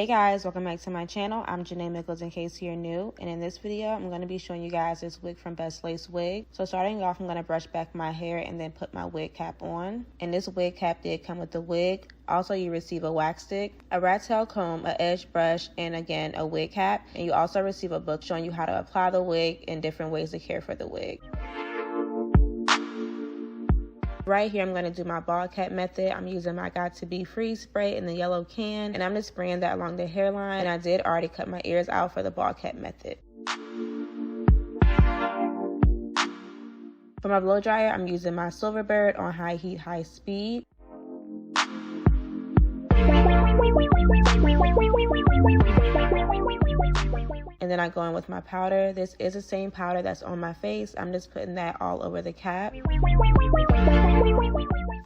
Hey guys, welcome back to my channel. I'm Janae Mickles in case you're new, and in this video I'm going to be showing you guys this wig from Bestlacewigs. So starting off, I'm going to brush back my hair and then put my wig cap on. And this wig cap did come with the wig. Also, you receive a wax stick, a rat tail comb, an edge brush, and again a wig cap. And you also receive a book showing you how to apply the wig and different ways to care for the wig. Right here, I'm going to do my ball cap method. I'm using my Got To Be Free spray in the yellow can, and I'm just spraying that along the hairline. And I did already cut my ears out for the ball cap method. For my blow dryer, I'm using my Silverbird on high heat, high speed. And then I go in with my powder. This is the same powder that's on my face. I'm just putting that all over the cap.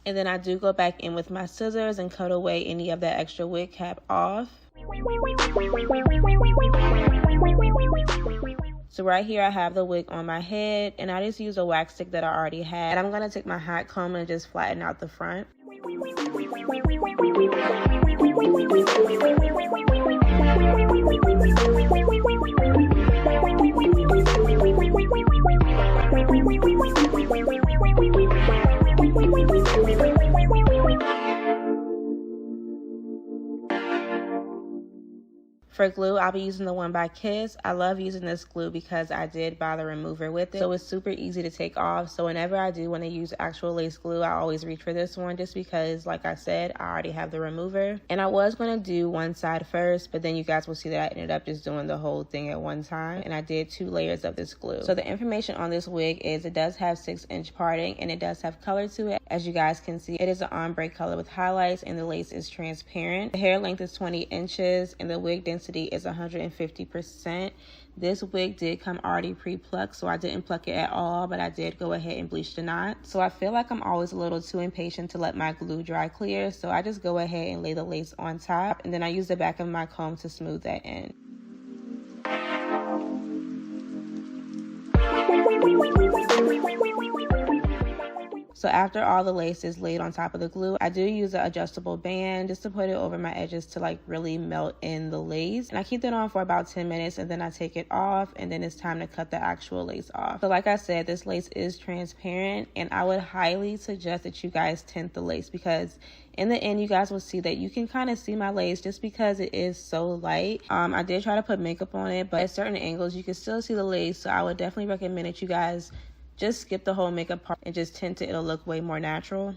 And then I do go back in with my scissors and cut away any of that extra wig cap off. So right here I have the wig on my head, and I just use a wax stick that I already had. And I'm going to take my hot comb and just flatten out the front. For glue, I'll be using the one by Kiss. I love using this glue because I did buy the remover with it. So it's super easy to take off. So whenever I do want to use actual lace glue, I always reach for this one just because, like I said, I already have the remover. And I was going to do one side first, but then you guys will see that I ended up just doing the whole thing at one time. And I did 2 layers of this glue. So the information on this wig is it does have 6-inch parting and it does have color to it. As you guys can see, it is an ombre color with highlights and the lace is transparent. The hair length is 20 inches and the wig density is 150%. This wig did come already pre-plucked, so I didn't pluck it at all, but I did go ahead and bleach the knot. So I feel like I'm always a little too impatient to let my glue dry clear, so I just go ahead and lay the lace on top, and then I use the back of my comb to smooth that in. So after all the lace is laid on top of the glue, I do use an adjustable band just to put it over my edges to like really melt in the lace. And I keep that on for about 10 minutes and then I take it off, and then it's time to cut the actual lace off. So like I said, this lace is transparent, and I would highly suggest that you guys tint the lace because in the end, you guys will see that you can kind of see my lace just because it is so light. I did try to put makeup on it, but at certain angles, you can still see the lace. So I would definitely recommend that you guys just skip the whole makeup part and just tint it. It'll look way more natural.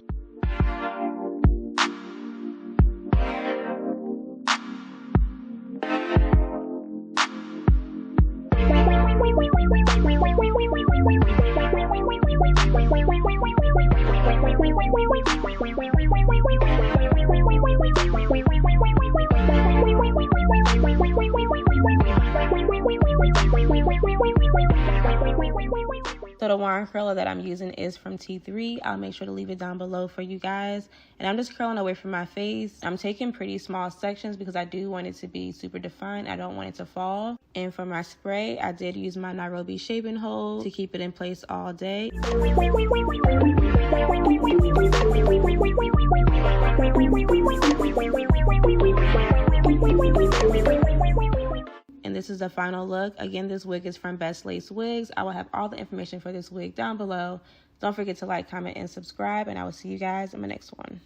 So the wand curler that I'm using is from T3. I'll make sure to leave it down below for you guys. And I'm just curling away from my face. I'm taking pretty small sections because I do want it to be super defined. I don't want it to fall. And for my spray, I did use my Nairobi shaving hose to keep it in place all day. And this is the final look. Again, this wig is from Bestlacewigs. I will have all the information for this wig down below. Don't forget to like, comment, and subscribe, and I will see you guys in my next one.